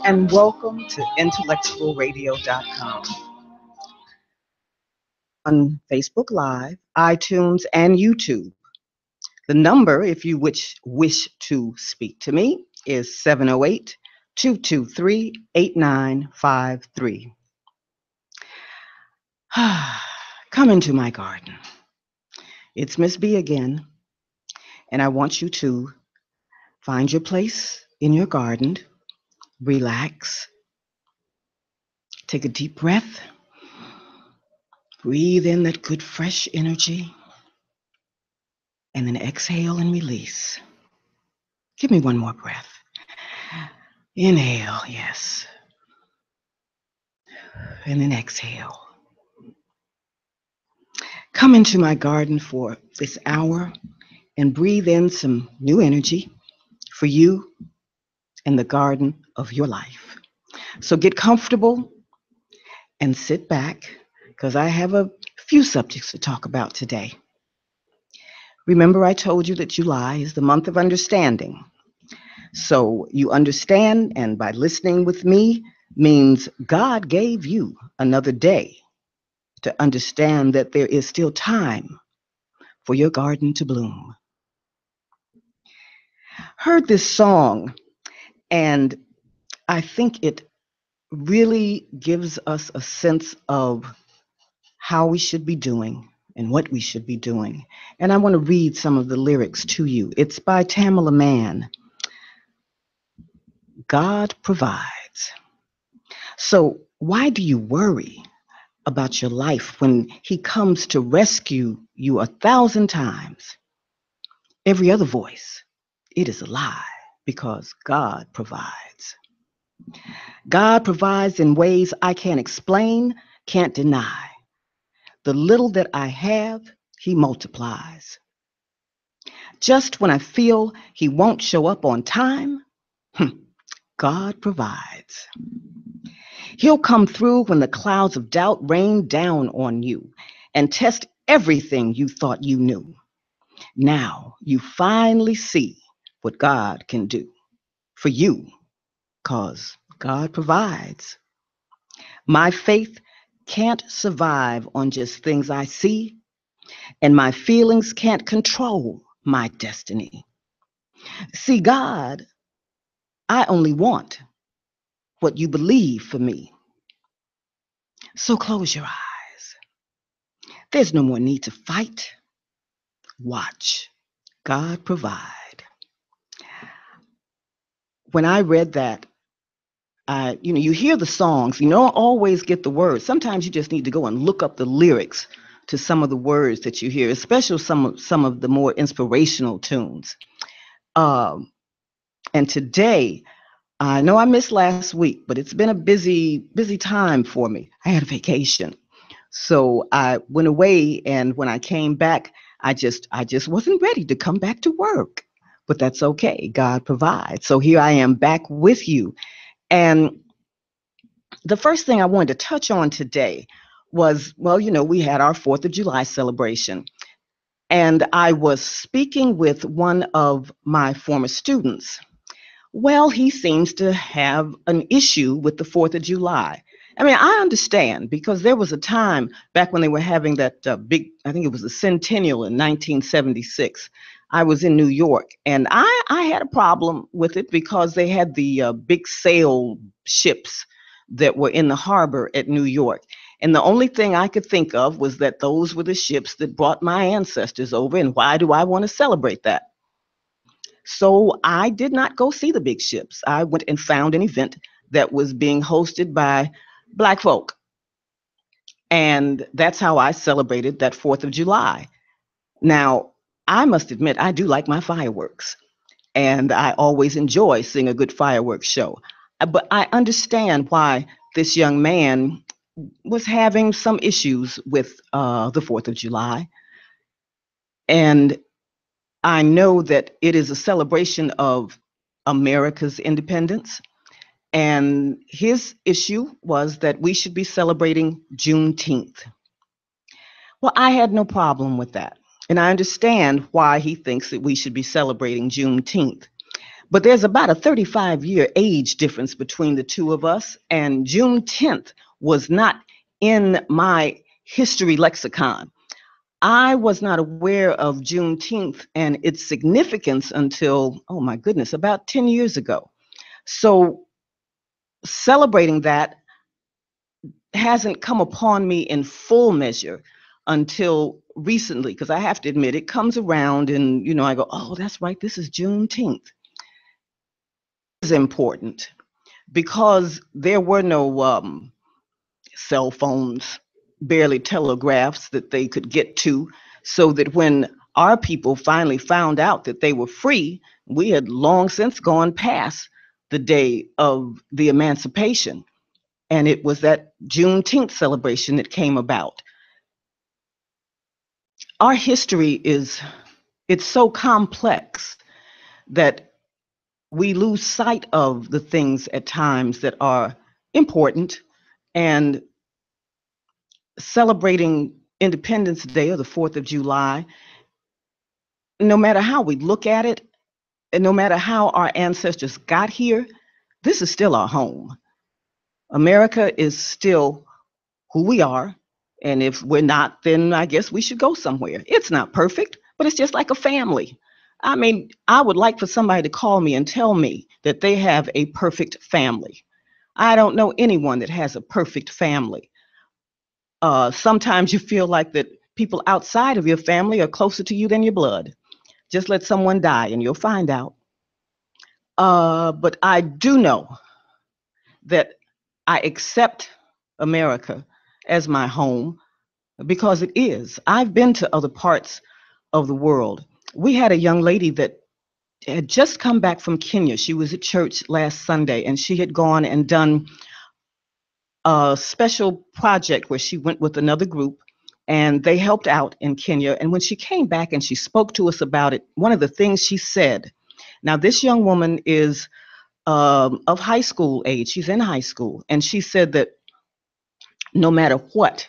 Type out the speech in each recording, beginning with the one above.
and welcome to IntellectualRadio.com on Facebook Live, iTunes, and YouTube. The number, if you wish to speak to me, is 708 223 8953. Come into my garden. It's Miss B again, and I want you to find your place in your garden, relax, take a deep breath, breathe in that good fresh energy, and then exhale and release. Give me one more breath. Inhale, yes, and then exhale. Come into my garden for this hour and breathe in some new energy for you and the garden of your life. So get comfortable and sit back because I have a few subjects to talk about today. Remember, I told you that July is the month of understanding. So you understand, and by listening with me means God gave you another day to understand that there is still time for your garden to bloom. Heard this song, and I think it really gives us a sense of how we should be doing and what we should be doing. And I want to read some of the lyrics to you. It's by Tamala Mann. God provides. So why do you worry about your life when he comes to rescue you 1,000 times? Every other voice, it is a lie because God provides. God provides in ways I can't explain, can't deny. The little that I have, he multiplies. Just when I feel he won't show up on time, God provides. He'll come through when the clouds of doubt rain down on you and test everything you thought you knew. Now you finally see what God can do for you because God provides. My faith can't survive on just things I see, and my feelings can't control my destiny. See, God, I only want what you believe for me. So close your eyes. There's no more need to fight. Watch God provide. When I read that, you hear the songs, you don't always get the words. Sometimes you just need to go and look up the lyrics to some of the words that you hear, especially some of the more inspirational tunes. Um, and today, I know I missed last week, but it's been a busy time for me. I had a vacation, so I went away, and when I came back, I just wasn't ready to come back to work. But that's okay. God provides. So here I am back with you. And the first thing I wanted to touch on today was, well, we had our 4th of July celebration. And I was speaking with one of my former students. Well, he seems to have an issue with the 4th of July. I mean, I understand because there was a time back when they were having that big, I think it was the centennial in 1976. I was in New York, and I had a problem with it because they had the big sail ships that were in the harbor at New York. And the only thing I could think of was that those were the ships that brought my ancestors over, and why do I want to celebrate that? So I did not go see the big ships. I went and found an event that was being hosted by Black folk. And that's how I celebrated that 4th of July. Now, I must admit, I do like my fireworks. And I always enjoy seeing a good fireworks show. But I understand why this young man was having some issues with the 4th of July. And I know that it is a celebration of America's independence. And his issue was that we should be celebrating Juneteenth. Well, I had no problem with that. And I understand why he thinks that we should be celebrating Juneteenth. But there's about a 35-year age difference between the two of us, and June 10th was not in my history lexicon. I was not aware of Juneteenth and its significance until, oh my goodness, about 10 years ago. So celebrating that hasn't come upon me in full measure until recently, because I have to admit it comes around and, I go, oh, that's right, this is Juneteenth. It's important because there were no cell phones, barely telegraphs that they could get to, so that when our people finally found out that they were free, we had long since gone past the day of the emancipation. And it was that Juneteenth celebration that came about. Our history it's so complex that we lose sight of the things at times that are important. And celebrating Independence Day or the 4th of July, no matter how we look at it, and no matter how our ancestors got here, this is still our home. America is still who we are. And if we're not, then I guess we should go somewhere. It's not perfect, but it's just like a family. I mean, I would like for somebody to call me and tell me that they have a perfect family. I don't know anyone that has a perfect family. Sometimes you feel like that people outside of your family are closer to you than your blood. Just let someone die and you'll find out. But I do know that I accept America as my home because it is. I've been to other parts of the world. We had a young lady that had just come back from Kenya. She was at church last Sunday, and she had gone and done a special project where she went with another group, and they helped out in Kenya. And when she came back and she spoke to us about it, one of the things she said, now this young woman is of high school age. She's in high school. And she said that no matter what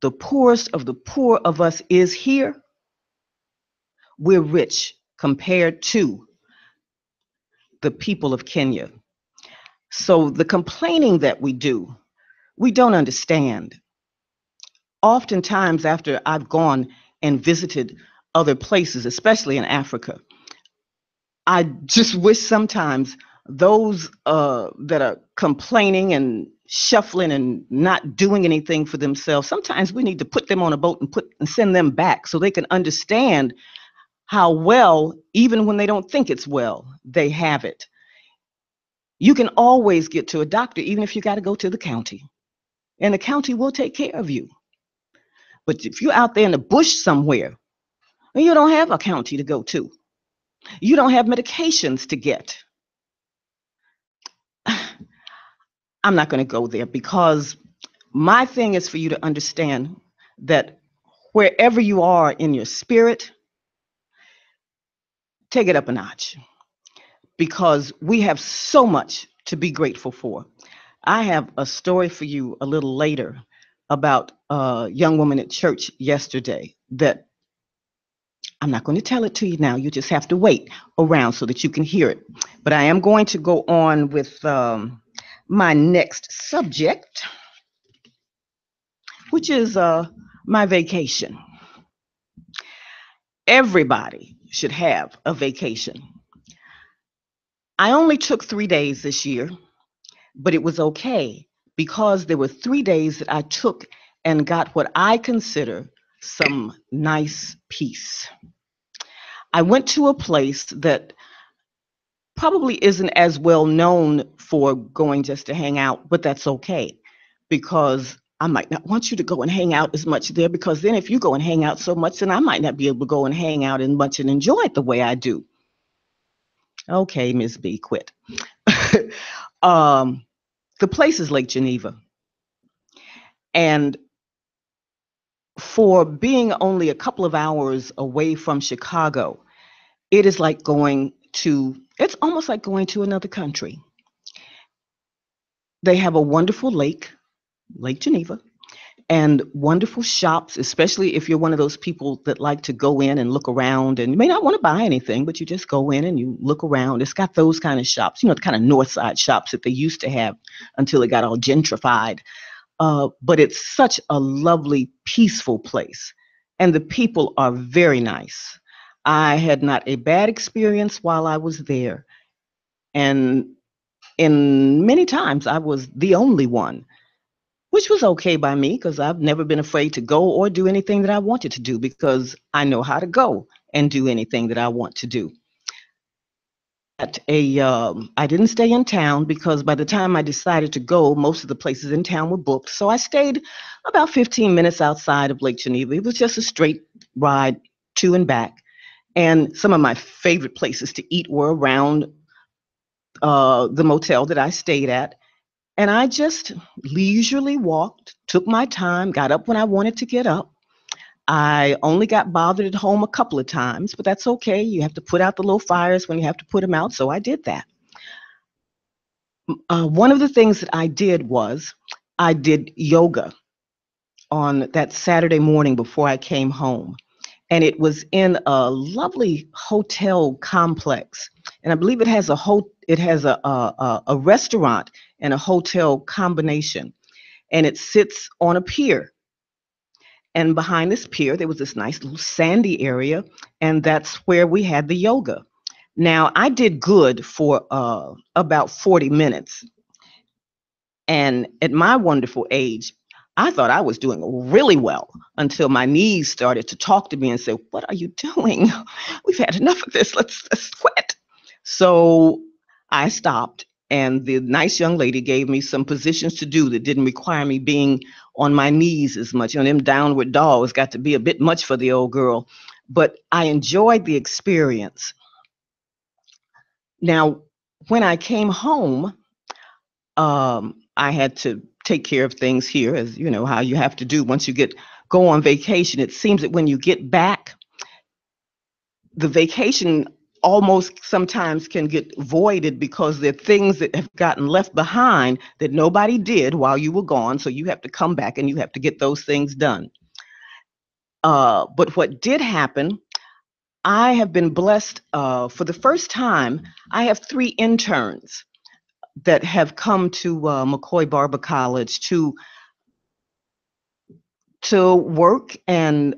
the poorest of the poor of us is here, we're rich compared to the people of Kenya. So the complaining that we do, we don't understand. Oftentimes, after I've gone and visited other places, especially in Africa, I just wish sometimes those that are complaining and shuffling and not doing anything for themselves, sometimes we need to put them on a boat and send them back so they can understand how well, even when they don't think it's well, they have it. You can always get to a doctor, even if you got to go to the county, and the county will take care of you. But if you're out there in the bush somewhere, and you don't have a county to go to, you don't have medications to get. I'm not going to go there because my thing is for you to understand that wherever you are in your spirit, take it up a notch because we have so much to be grateful for. I have a story for you a little later about a young woman at church yesterday that I'm not going to tell it to you now. You just have to wait around so that you can hear it. But I am going to go on with my next subject, which is my vacation. Everybody should have a vacation. I only took 3 days this year, but it was okay because there were 3 days that I took and got what I consider some nice peace. I went to a place that probably isn't as well known for going just to hang out, but that's okay because I might not want you to go and hang out as much there because then if you go and hang out so much, then I might not be able to go and hang out as much and enjoy it the way I do. Okay, Ms. B, quit. um, the place is Lake Geneva. And for being only a couple of hours away from Chicago, it is like it's almost like going to another country. They have a wonderful lake, Lake Geneva, and wonderful shops, especially if you're one of those people that like to go in and look around, and you may not want to buy anything, but you just go in and you look around. It's got those kind of shops, the kind of north side shops that they used to have until it got all gentrified. But it's such a lovely, peaceful place, and the people are very nice. I had not a bad experience while I was there, and in many times I was the only one, which was okay by me because I've never been afraid to go or do anything that I wanted to do because I know how to go and do anything that I want to do. I didn't stay in town because by the time I decided to go, most of the places in town were booked. So I stayed about 15 minutes outside of Lake Geneva. It was just a straight ride to and back. And some of my favorite places to eat were around the motel that I stayed at. And I just leisurely walked, took my time, got up when I wanted to get up. I only got bothered at home a couple of times, but that's okay. You have to put out the little fires when you have to put them out. So I did that. One of the things that I did was I did yoga on that Saturday morning before I came home. And it was in a lovely hotel complex. And I believe it has a restaurant and a hotel combination. And it sits on a pier. And behind this pier, there was this nice little sandy area, and that's where we had the yoga. Now, I did good for about 40 minutes. And at my wonderful age, I thought I was doing really well until my knees started to talk to me and say, "What are you doing? We've had enough of this. Let's quit." So I stopped, and the nice young lady gave me some positions to do that didn't require me being on my knees as much. Them downward dogs got to be a bit much for the old girl, but I enjoyed the experience. Now, when I came home, I had to take care of things here, as you know how you have to do once you go on vacation. It seems that when you get back, the vacation almost sometimes can get voided because there are things that have gotten left behind that nobody did while you were gone. So you have to come back and you have to get those things done. But what did happen, I have been blessed for the first time. I have 3 interns that have come to McCoy Barber College to work and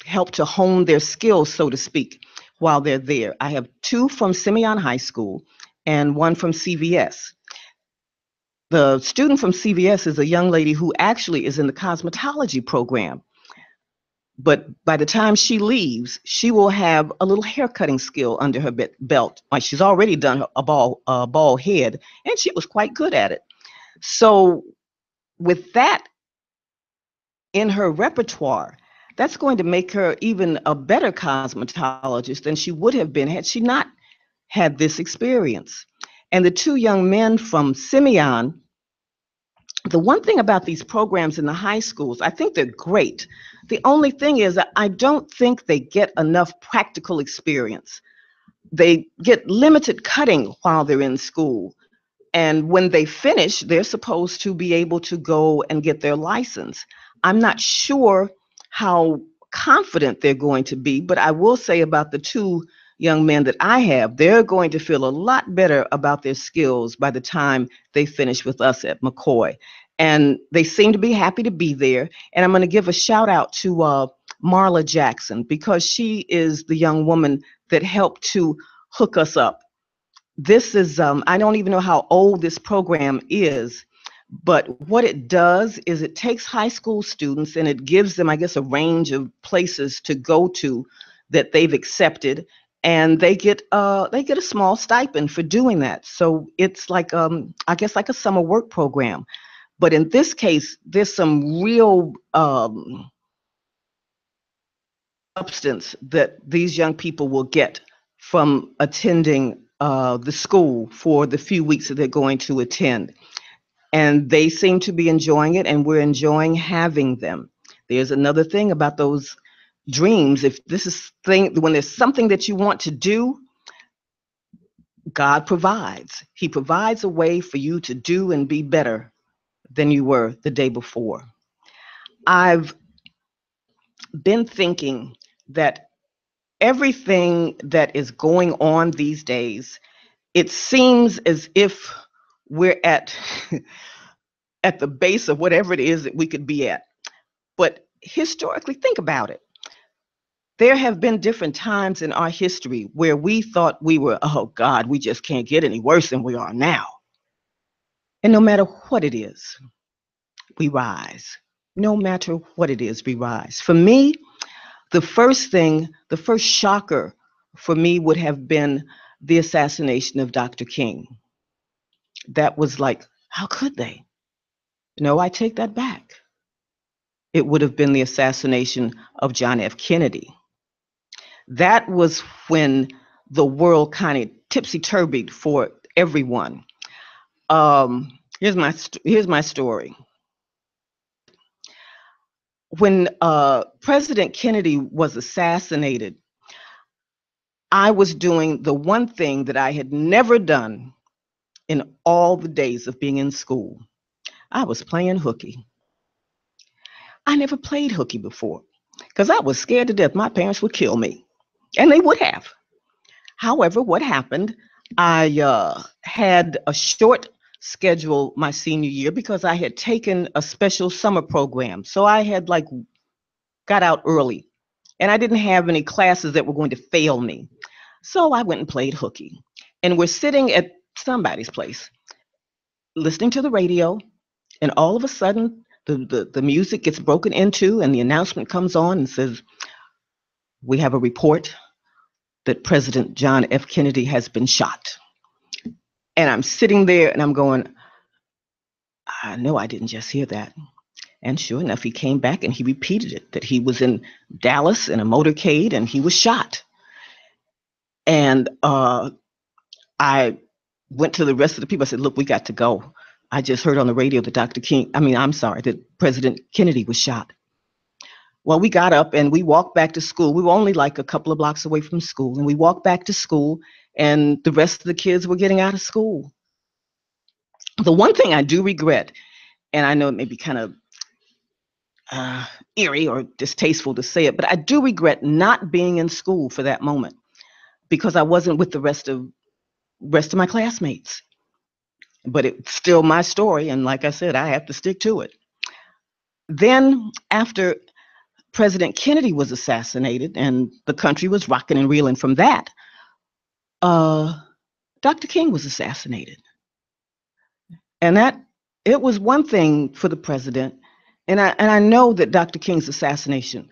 help to hone their skills, so to speak, while they're there. I have 2 from Simeon High School and 1 from CVS. The student from CVS is a young lady who actually is in the cosmetology program. But by the time she leaves, she will have a little haircutting skill under her belt. Like she's already done a bald head, and she was quite good at it. So with that in her repertoire, that's going to make her even a better cosmetologist than she would have been had she not had this experience. And the 2 young men from Simeon, the one thing about these programs in the high schools, I think they're great. The only thing is that I don't think they get enough practical experience. They get limited cutting while they're in school. And when they finish, they're supposed to be able to go and get their license. I'm not sure how confident they're going to be, but I will say about the 2 young men that I have, they're going to feel a lot better about their skills by the time they finish with us at McCoy. And they seem to be happy to be there. And I'm going to give a shout out to Marla Jackson because she is the young woman that helped to hook us up. This is, I don't even know how old this program is, but what it does is it takes high school students and it gives them, I guess, a range of places to go to that they've accepted, and they get a small stipend for doing that. So it's like, I guess, like a summer work program. But in this case, there's some real substance that these young people will get from attending the school for the few weeks that they're going to attend. And they seem to be enjoying it, and we're enjoying having them. There's another thing about those dreams. If this is when there's something that you want to do, God provides. He provides a way for you to do and be better than you were the day before. I've been thinking that everything that is going on these days, it seems as if we're at the base of whatever it is that we could be at. But historically, think about it. There have been different times in our history where we thought we were, oh God, we just can't get any worse than we are now. And no matter what it is, we rise. No matter what it is, we rise. For me, the first shocker for me would have been the assassination of Dr. King. That was like, how could they? No, I take that back. It would have been the assassination of John F. Kennedy. That was when the world kind of tipsy-turvied for everyone. Here's my story. When President Kennedy was assassinated, I was doing the one thing that I had never done in all the days of being in school. I was playing hooky. I never played hooky before because I was scared to death my parents would kill me, and they would have. However, what happened, I had a short schedule my senior year because I had taken a special summer program. So I had like got out early and I didn't have any classes that were going to fail me. So I went and played hooky. And we're sitting at somebody's place listening to the radio, and all of a sudden the music gets broken into and the announcement comes on and says, we have a report that President John F. Kennedy has been shot. And I'm sitting there and I'm going, I know I didn't just hear that. And sure enough, he came back and he repeated it, that he was in Dallas in a motorcade and he was shot. And I went to the rest of the people. I said, look, we got to go. I just heard on the radio that that President Kennedy was shot. Well, we got up and we walked back to school. We were only like a couple of blocks away from school. And we walked back to school and the rest of the kids were getting out of school. The one thing I do regret, and I know it may be kind of eerie or distasteful to say it, but I do regret not being in school for that moment because I wasn't with the rest of my classmates. But it's still my story, and like I said, I have to stick to it. Then, after President Kennedy was assassinated and the country was rocking and reeling from that, Dr. King was assassinated. And that it was one thing for the president, and I know that Dr. King's assassination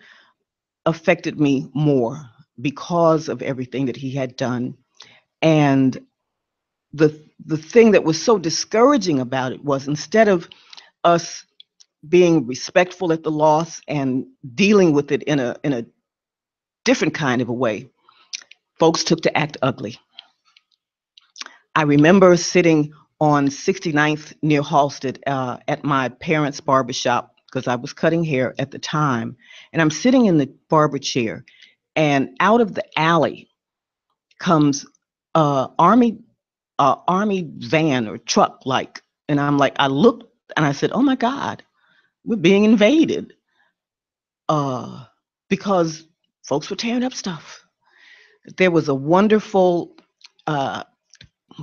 affected me more because of everything that he had done. And the thing that was so discouraging about it was, instead of us being respectful at the loss and dealing with it in a different kind of a way, folks took to act ugly. I remember sitting on 69th near Halsted at my parents' barbershop because I was cutting hair at the time. And I'm sitting in the barber chair, and out of the alley comes army van or truck like. And I'm like, I looked and I said, oh my God, we're being invaded because folks were tearing up stuff. There was a wonderful, what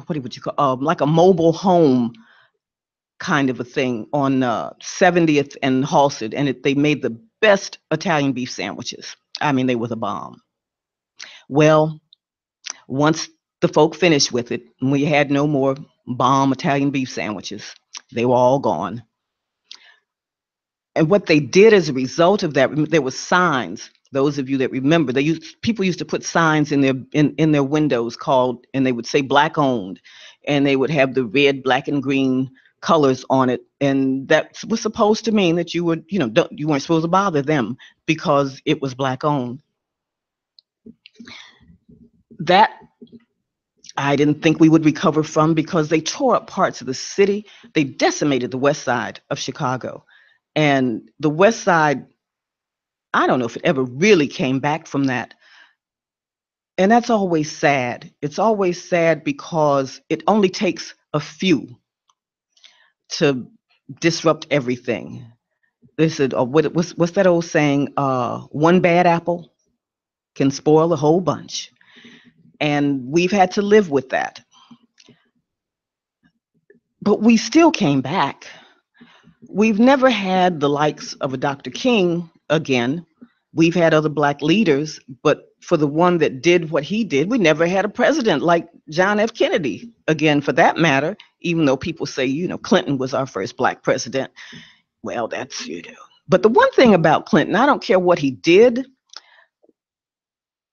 would you call, like a mobile home kind of a thing on 70th and Halsted, and they made the best Italian beef sandwiches. I mean, they were the bomb. Well, once the folk finished with it, we had no more bomb Italian beef sandwiches. They were all gone. And what they did as a result of that, there were signs. Those of you that remember, people used to put signs in their windows called, and they would say black owned, and they would have the red, black, and green colors on it, and that was supposed to mean that you weren't supposed to bother them because it was black owned. That I didn't think we would recover from because they tore up parts of the city. They decimated the west side of Chicago. And the west side, I don't know if it ever really came back from that. And that's always sad. It's always sad because it only takes a few to disrupt everything. they said, what's that old saying? One bad apple can spoil a whole bunch. And we've had to live with that. But we still came back. We've never had the likes of a Dr. King again. We've had other black leaders, but for the one that did what he did, we never had a president like John F. Kennedy again, for that matter, even though people say, Clinton was our first black president. Well, that's. But the one thing about Clinton, I don't care what he did,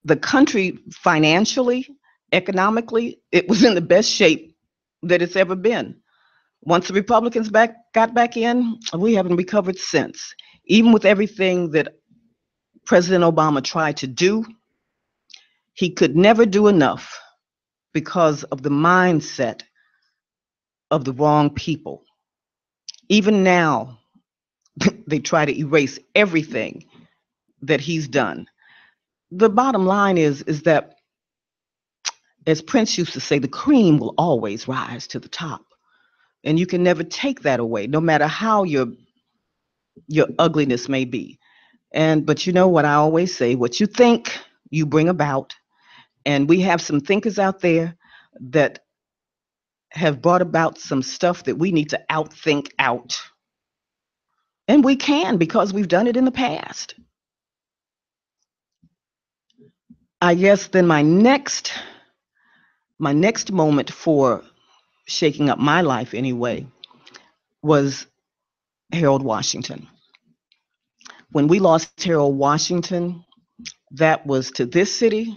the country financially, economically, it was in the best shape that it's ever been. Once the Republicans got back in, we haven't recovered since. Even with everything that President Obama tried to do, he could never do enough because of the mindset of the wrong people. Even now, they try to erase everything that he's done. The bottom line is that, as Prince used to say, the cream will always rise to the top. And you can never take that away, no matter how your ugliness may be. But you know what I always say, what you think, you bring about. And we have some thinkers out there that have brought about some stuff that we need to outthink out. And we can, because we've done it in the past. I guess then my next moment for shaking up my life anyway was Harold Washington. When we lost Harold Washington, that was, to this city,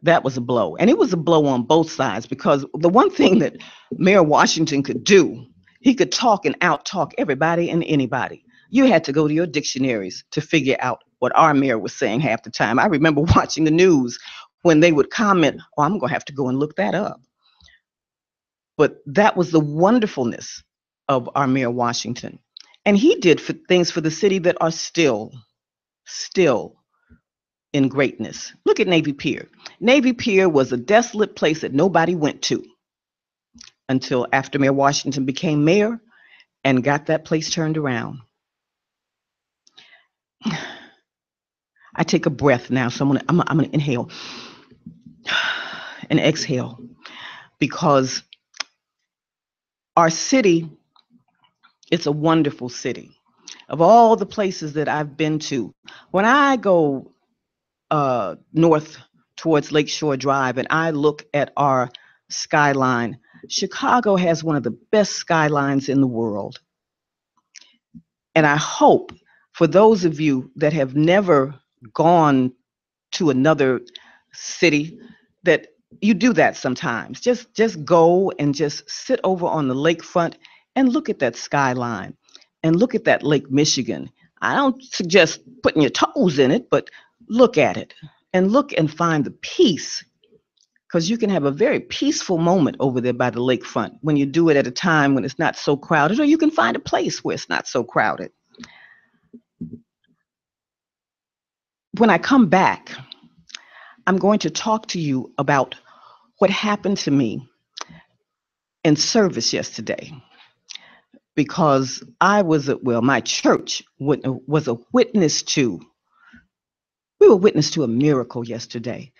that was a blow. And it was a blow on both sides, because the one thing that Mayor Washington could do, he could talk and out-talk everybody and anybody. You had to go to your dictionaries to figure out what our mayor was saying half the time. I remember watching the news when they would comment, oh, I'm going to have to go and look that up. But that was the wonderfulness of our Mayor Washington. And he did things for the city that are still in greatness. Look at Navy Pier. Navy Pier was a desolate place that nobody went to until after Mayor Washington became mayor and got that place turned around. I take a breath now, so I'm gonna inhale and exhale, because our city, it's a wonderful city. Of all the places that I've been to, when I go north towards Lakeshore Drive and I look at our skyline, Chicago has one of the best skylines in the world. And I hope for those of you that have never gone to another city that you do that sometimes. Just go and just sit over on the lakefront and look at that skyline and look at that Lake Michigan. I don't suggest putting your toes in it, but look at it and look and find the peace, because you can have a very peaceful moment over there by the lakefront when you do it at a time when it's not so crowded, or you can find a place where it's not so crowded. When I come back, I'm going to talk to you about what happened to me in service yesterday, because my church was a witness to, we were witness to a miracle yesterday.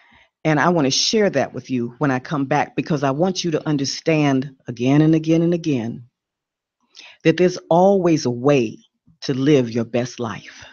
And I want to share that with you when I come back, because I want you to understand again and again and again that there's always a way to live your best life.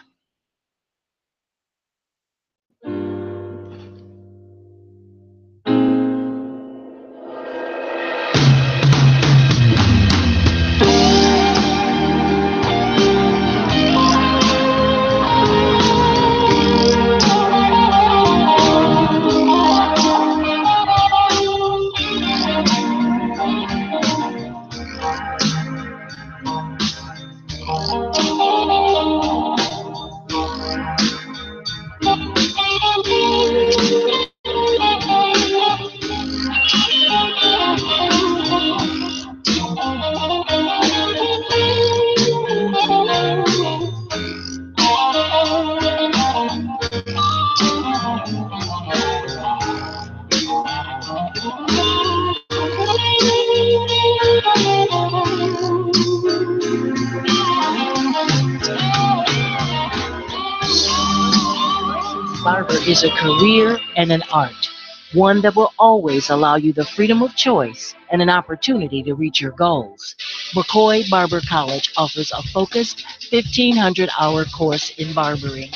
Barber is a career and an art, one that will always allow you the freedom of choice and an opportunity to reach your goals. McCoy Barber College offers a focused 1,500-hour course in barbering,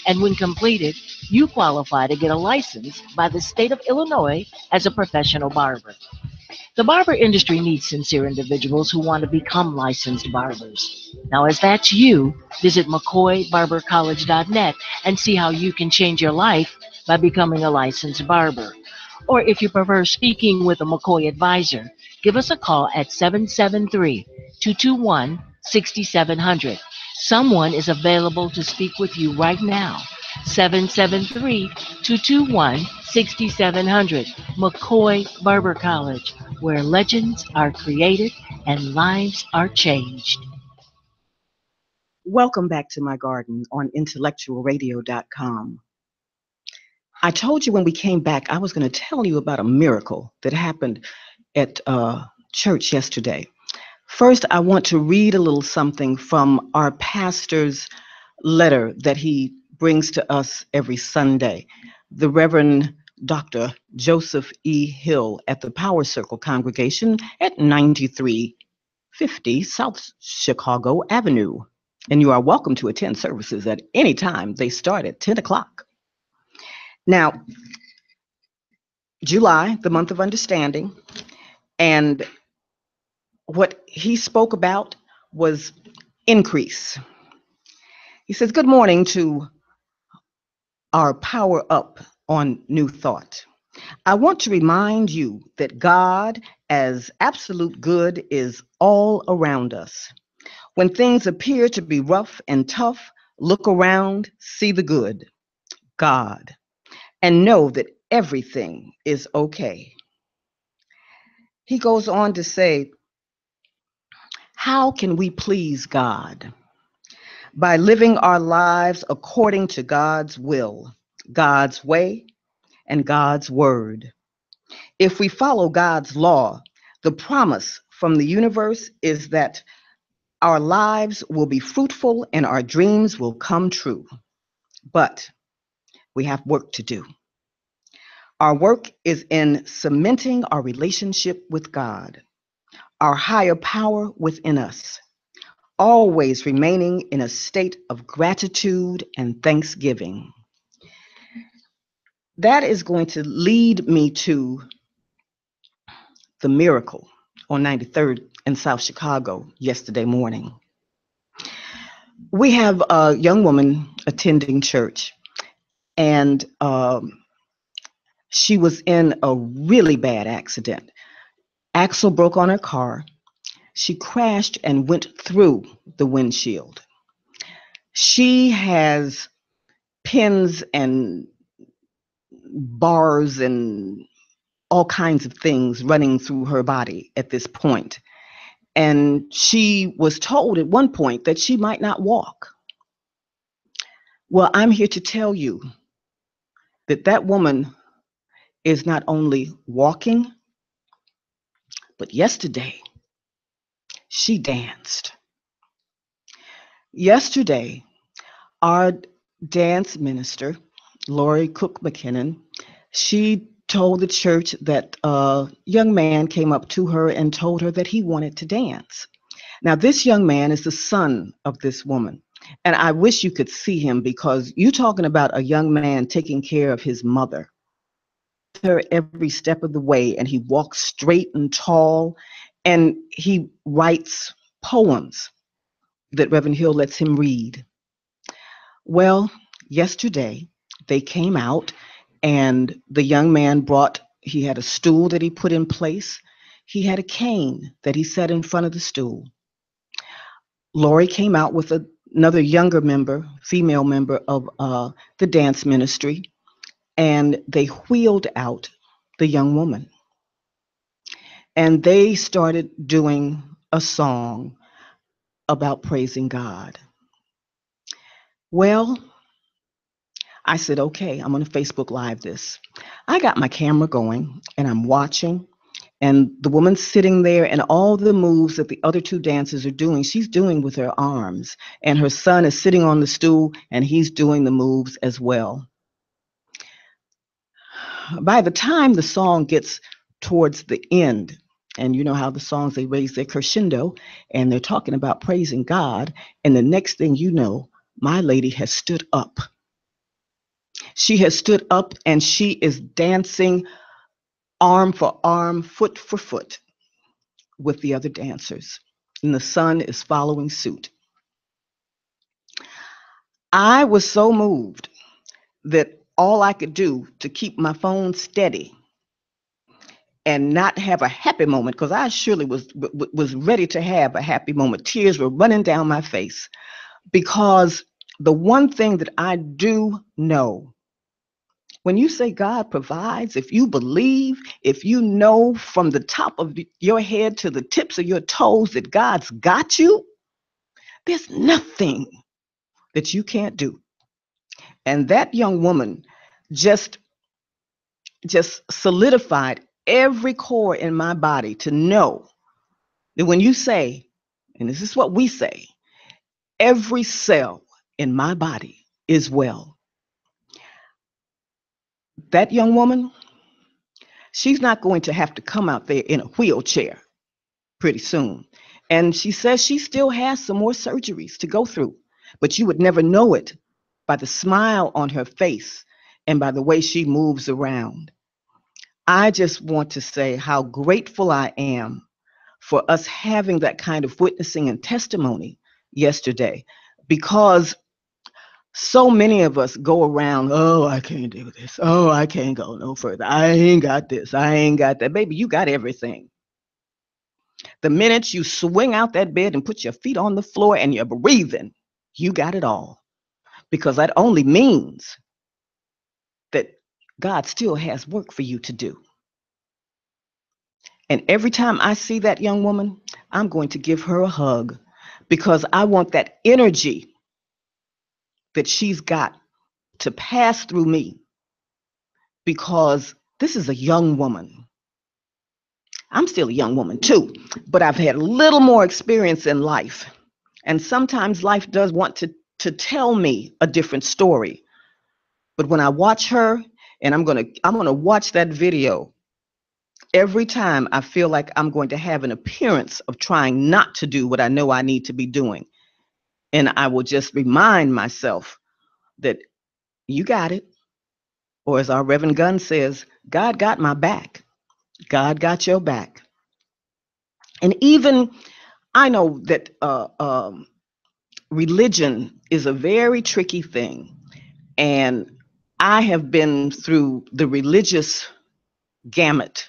and when completed, you qualify to get a license by the state of Illinois as a professional barber. The barber industry needs sincere individuals who want to become licensed barbers. Now, as that's you, visit McCoyBarberCollege.net and see how you can change your life by becoming a licensed barber. Or if you prefer speaking with a McCoy advisor, give us a call at 773-221-6700. Someone is available to speak with you right now. 773-221-6700. McCoy Barber College, where legends are created and lives are changed. Welcome back to my garden on IntellectualRadio.com. I told you when we came back, I was going to tell you about a miracle that happened at church yesterday. First, I want to read a little something from our pastor's letter that he brings to us every Sunday. The Reverend Dr. Joseph E. Hill at the Power Circle congregation at 9350 South Chicago Avenue. And you are welcome to attend services at any time. They start at 10 o'clock. Now, July, the month of understanding, and what he spoke about was increase. He says, good morning to our Power Up on New Thought. I want to remind you that God, as absolute good, is all around us. When things appear to be rough and tough, look around, see the good, God, and know that everything is okay. He goes on to say, how can we please God? By living our lives according to God's will, God's way, and God's word. If we follow God's law, the promise from the universe is that our lives will be fruitful and our dreams will come true. But we have work to do. Our work is in cementing our relationship with God, our higher power within us, always remaining in a state of gratitude and thanksgiving. That is going to lead me to the miracle on 93rd in South Chicago yesterday morning. We have a young woman attending church, and she was in a really bad accident. Axle broke on her car. She crashed and went through the windshield. She has pins and bars and all kinds of things running through her body at this point. And she was told at one point that she might not walk. Well, I'm here to tell you that that woman is not only walking, but yesterday she danced. Yesterday, our dance minister, Lori Cook McKinnon, she told the church that a young man came up to her and told her that he wanted to dance. Now, this young man is the son of this woman. And I wish you could see him, because you're talking about a young man taking care of his mother, her every step of the way, and he walks straight and tall, and he writes poems that Reverend Hill lets him read. Well, yesterday they came out, and the young man he had a stool that he put in place. He had a cane that he set in front of the stool. Lori came out with another younger member, female member of the dance ministry, and they wheeled out the young woman. And they started doing a song about praising God. Well, I said, okay, I'm going to Facebook Live this. I got my camera going and I'm watching, and the woman's sitting there, and all the moves that the other two dancers are doing, she's doing with her arms. And her son is sitting on the stool and he's doing the moves as well. by the time the song gets towards the end, and you know how the songs, they raise their crescendo and they're talking about praising God, and the next thing you know, my lady has stood up. She has stood up and she is dancing arm for arm, foot for foot with the other dancers. And the son is following suit. I was so moved that all I could do to keep my phone steady and not have a happy moment, because I surely was ready to have a happy moment. Tears were running down my face, because the one thing that I do know, when you say God provides, if you believe, if you know from the top of your head to the tips of your toes that God's got you, there's nothing that you can't do. And that young woman just just solidified every core in my body to know that when you say, and this is what we say, every cell in my body is well. That young woman, she's not going to have to come out there in a wheelchair pretty soon. And she says she still has some more surgeries to go through, but you would never know it by the smile on her face and by the way she moves around. I just want to say how grateful I am for us having that kind of witnessing and testimony yesterday, because so many of us go around, oh, I can't do this. Oh, I can't go no further. I ain't got this. I ain't got that. Baby, you got everything. The minute you swing out that bed and put your feet on the floor and you're breathing, you got it all. Because that only means that God still has work for you to do. And every time I see that young woman, I'm going to give her a hug, because I want that energy that she's got to pass through me, because this is a young woman. I'm still a young woman too, but I've had a little more experience in life. And sometimes life does want to tell me a different story. But when I watch her, and I'm gonna watch that video every time I feel like I'm going to have an appearance of trying not to do what I know I need to be doing. And I will just remind myself that you got it. Or as our Reverend Gunn says, God got my back. God got your back. And even I know that religion is a very tricky thing. And I have been through the religious gamut.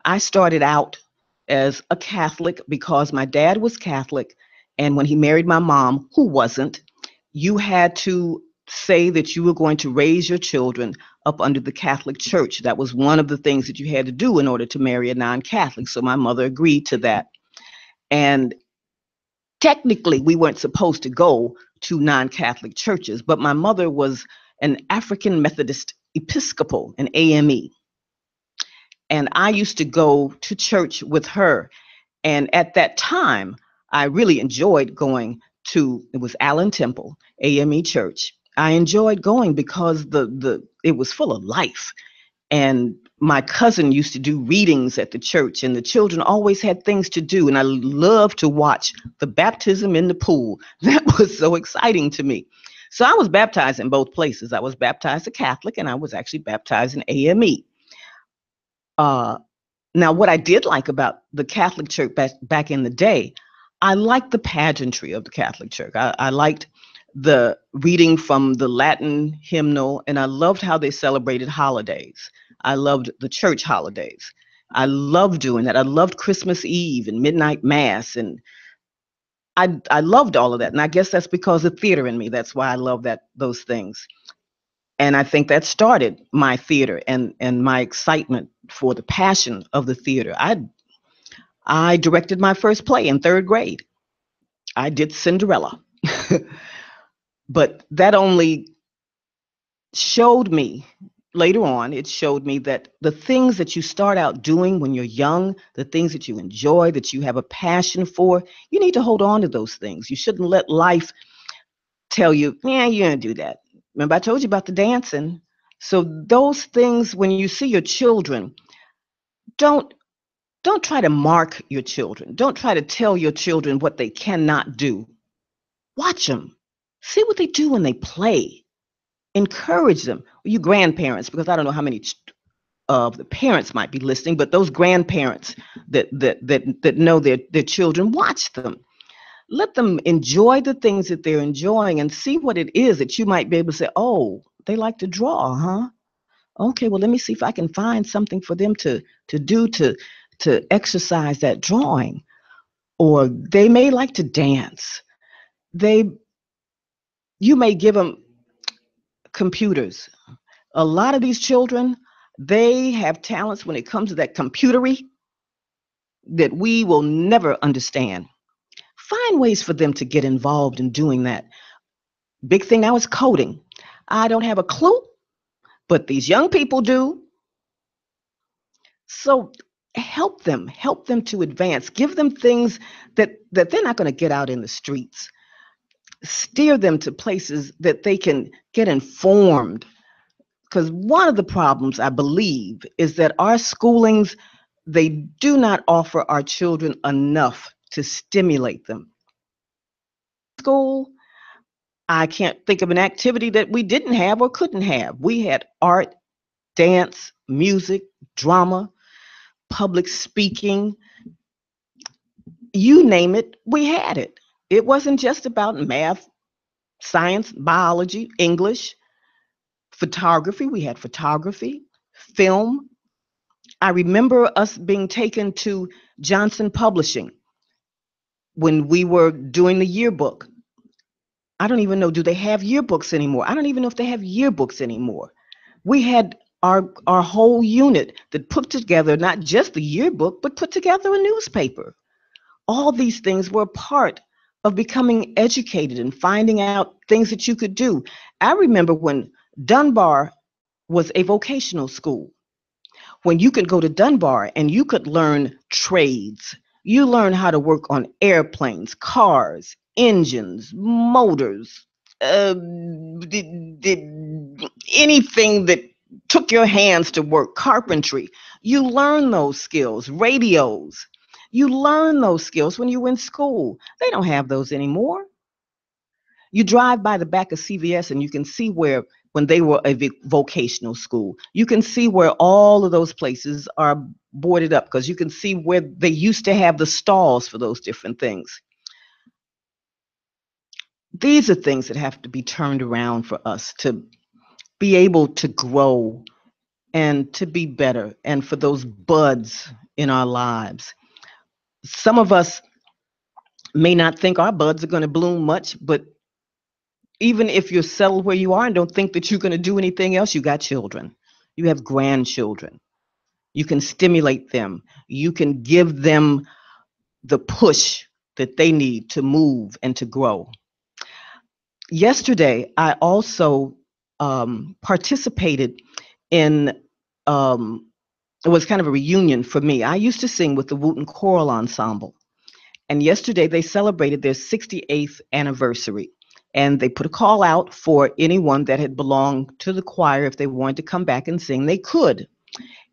I started out as a Catholic because my dad was Catholic. And when he married my mom, who wasn't, you had to say that you were going to raise your children up under the Catholic Church. That was one of the things that you had to do in order to marry a non-Catholic. So my mother agreed to that. And technically, we weren't supposed to go to non-Catholic churches, but my mother was an African Methodist Episcopal, an AME. And I used to go to church with her. And at that time, I really enjoyed going to, it was Allen Temple, AME Church. I enjoyed going because it was full of life. And my cousin used to do readings at the church, and the children always had things to do. And I loved to watch the baptism in the pool. That was so exciting to me. So I was baptized in both places. I was baptized a Catholic, and I was actually baptized in AME. Now, what I did like about the Catholic Church back in the day, I liked the pageantry of the Catholic Church. I liked the reading from the Latin hymnal, and I loved how they celebrated holidays. I loved the church holidays. I loved doing that. I loved Christmas Eve and midnight mass, and I loved all of that. And I guess that's because of theater in me. That's why I love those things. And I think that started my theater and my excitement for the passion of the theater. I directed my first play in third grade. I did Cinderella. But that only showed me later on, it showed me that the things that you start out doing when you're young, the things that you enjoy, that you have a passion for, you need to hold on to those things. You shouldn't let life tell you, yeah, you don't do that. Remember, I told you about the dancing. So those things, when you see your children, don't don't try to mark your children. Don't try to tell your children what they cannot do. Watch them. See what they do when they play. Encourage them. You grandparents, because I don't know how many of the parents might be listening, but those grandparents that know their children, watch them. Let them enjoy the things that they're enjoying and see what it is that you might be able to say, oh, they like to draw, huh? Okay, well, let me see if I can find something for them to do to exercise that drawing. Or they may like to dance. They You may give them computers. A lot of these children, they have talents when it comes to that computery that we will never understand. Find ways for them to get involved in doing that. Big thing now is coding. I don't have a clue, but these young people do. So help them to advance. Give them things that they're not going to get out in the streets. Steer them to places that they can get informed. Because one of the problems, I believe, is that our schoolings, they do not offer our children enough to stimulate them. School, I can't think of an activity that we didn't have or couldn't have. We had art, dance, music, drama, public speaking, you name it, we had it. It wasn't just about math, science, biology, English, photography. We had photography, film. I remember us being taken to Johnson Publishing when we were doing the yearbook. I don't even know, do they have yearbooks anymore? I don't even know if they have yearbooks anymore. We had our whole unit that put together not just the yearbook, but put together a newspaper. All these things were part of becoming educated and finding out things that you could do. I remember when Dunbar was a vocational school, when you could go to Dunbar and you could learn trades. You learn how to work on airplanes, cars, engines, motors, anything that took your hands to work, carpentry. You learn those skills, radios. You learn those skills when you were in school. They don't have those anymore. You drive by the back of CVS and you can see where, when they were a vocational school, you can see where all of those places are boarded up because you can see where they used to have the stalls for those different things. These are things that have to be turned around for us to be able to grow and to be better, and for those buds in our lives. Some of us may not think our buds are going to bloom much, but even if you're settled where you are and don't think that you're going to do anything else, you got children, you have grandchildren. You can stimulate them. You can give them the push that they need to move and to grow. Yesterday, I also participated in, it was kind of a reunion for me. I used to sing with the Wooten Choral Ensemble. And yesterday, they celebrated their 68th anniversary. And they put a call out for anyone that had belonged to the choir. If they wanted to come back and sing, they could.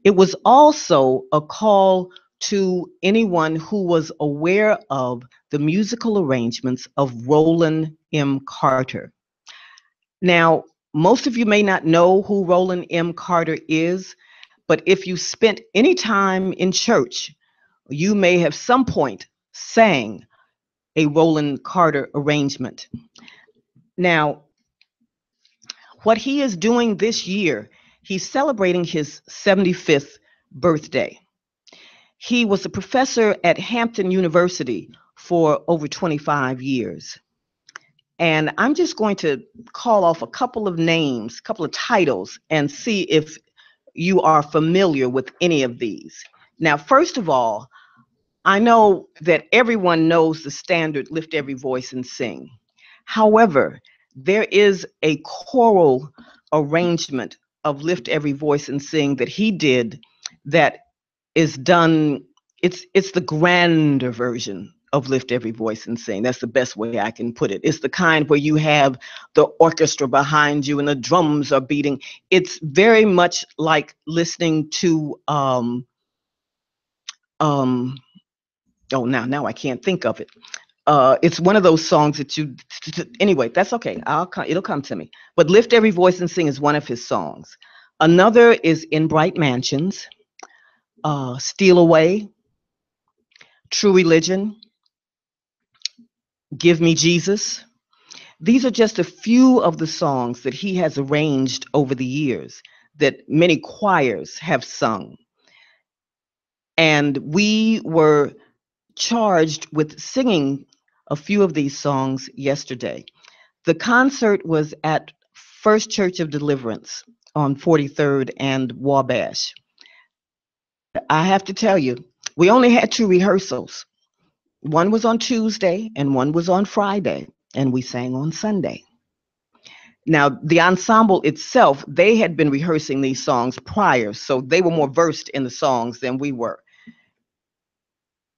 It was also a call to anyone who was aware of the musical arrangements of Roland M. Carter. Now, most of you may not know who Roland M. Carter is, but if you spent any time in church, you may have some point sang a Roland Carter arrangement. Now, what he is doing this year, he's celebrating his 75th birthday. He was a professor at Hampton University for over 25 years. And I'm just going to call off a couple of names, a couple of titles, and see if you are familiar with any of these. Now, first of all, I know that everyone knows the standard Lift Every Voice and Sing. However, there is a choral arrangement of Lift Every Voice and Sing that he did that is done, it's the grander version of Lift Every Voice and Sing. That's the best way I can put it. It's the kind where you have the orchestra behind you and the drums are beating. It's very much like listening to um oh, now I can't think of it. It's one of those songs that you anyway, that's okay. It'll come to me. But Lift Every Voice and Sing is one of his songs. Another is In Bright Mansions, Steal Away, True Religion, Give Me Jesus. These are just a few of the songs that he has arranged over the years that many choirs have sung. And we were charged with singing a few of these songs yesterday. The concert was at First Church of Deliverance on 43rd and Wabash. I have to tell you, we only had two rehearsals. One was on Tuesday and one was on Friday, and we sang on Sunday. Now, the ensemble itself, they had been rehearsing these songs prior, so they were more versed in the songs than we were.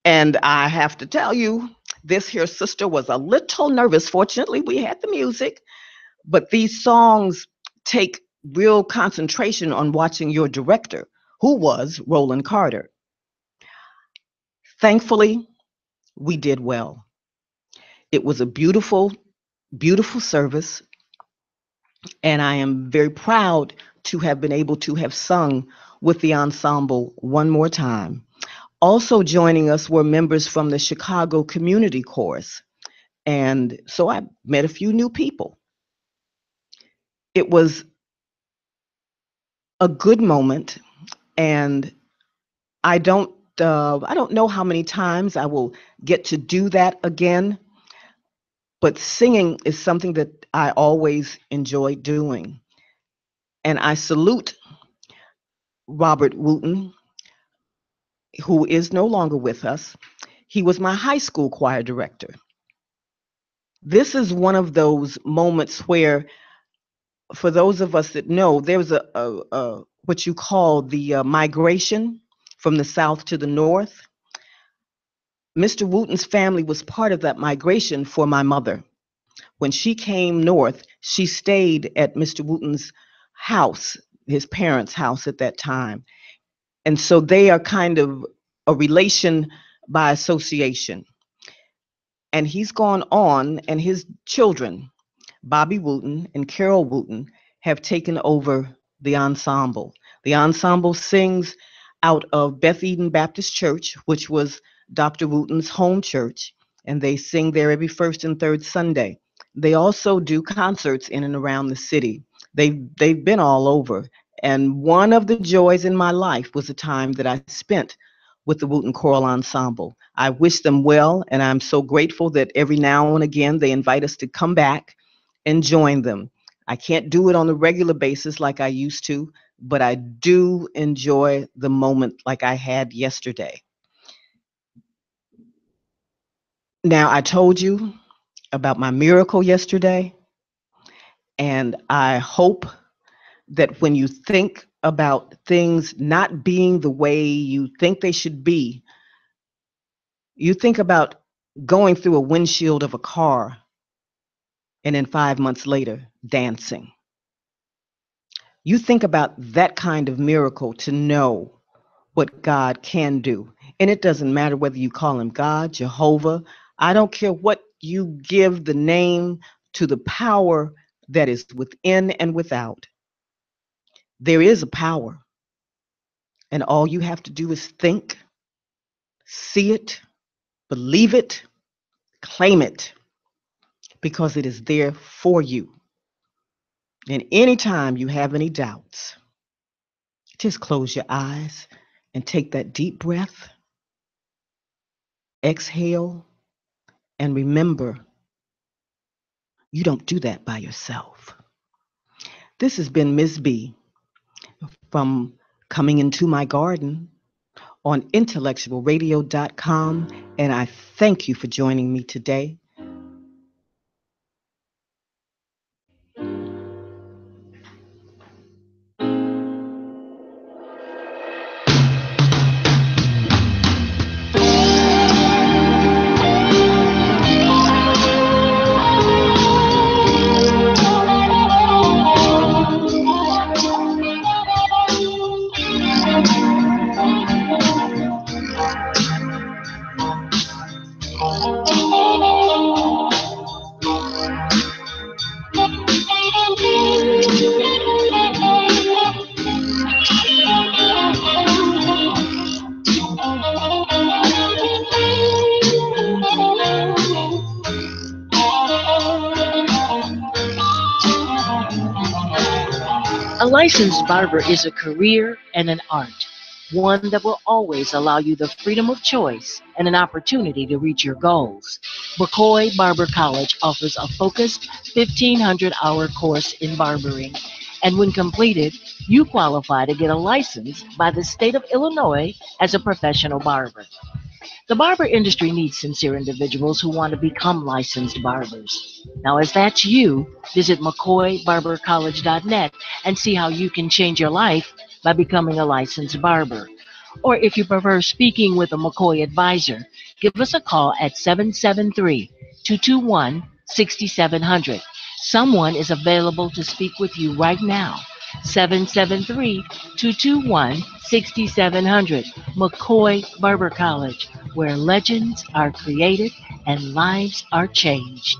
And I have to tell you, this here sister was a little nervous. Fortunately, we had the music, but these songs take real concentration on watching your director, who was Roland Carter. Thankfully, we did well. It was a beautiful, beautiful service, and I am very proud to have been able to have sung with the ensemble one more time. Also joining us were members from the Chicago Community Chorus, and so I met a few new people. It was a good moment, and I don't know how many times I will get to do that again, but singing is something that I always enjoy doing. And I salute Robert Wooten, who is no longer with us. He was my high school choir director. This is one of those moments where, for those of us that know, there's a what you call the migration from the south to the north. Mr. Wooten's family was part of that migration for my mother. When she came north, she stayed at Mr. Wooten's house, his parents' house at that time. And so they are kind of a relation by association. And he's gone on, and his children, Bobby Wooten and Carol Wooten, have taken over the ensemble. The ensemble sings out of Beth Eden Baptist Church, which was Dr. Wooten's home church, and they sing there every first and third Sunday. They also do concerts in and around the city. They've been all over. And one of the joys in my life was the time that I spent with the Wooten Choral Ensemble. I wish them well, and I'm so grateful that every now and again they invite us to come back and join them. I can't do it on a regular basis like I used to, but I do enjoy the moment like I had yesterday. Now, I told you about my miracle yesterday, and I hope that when you think about things not being the way you think they should be, you think about going through a windshield of a car and then 5 months later dancing. You think about that kind of miracle to know what God can do. And it doesn't matter whether you call him God, Jehovah. I don't care what you give the name to the power that is within and without. There is a power, and all you have to do is think, see it, believe it, claim it, because it is there for you. And anytime you have any doubts, just close your eyes and take that deep breath, exhale, and remember, you don't do that by yourself. This has been Ms. B from Coming Into My Garden on IntellectualRadio.com, and I thank you for joining me today. A licensed barber is a career and an art, one that will always allow you the freedom of choice and an opportunity to reach your goals. McCoy Barber College offers a focused 1,500-hour course in barbering, and when completed, you qualify to get a license by the state of Illinois as a professional barber. The barber industry needs sincere individuals who want to become licensed barbers. Now, if that's you, visit McCoyBarberCollege.net and see how you can change your life by becoming a licensed barber. Or if you prefer speaking with a McCoy advisor, give us a call at 773 221 6700. Someone is available to speak with you right now. 773 221 6700. McCoy Barber College, where legends are created and lives are changed.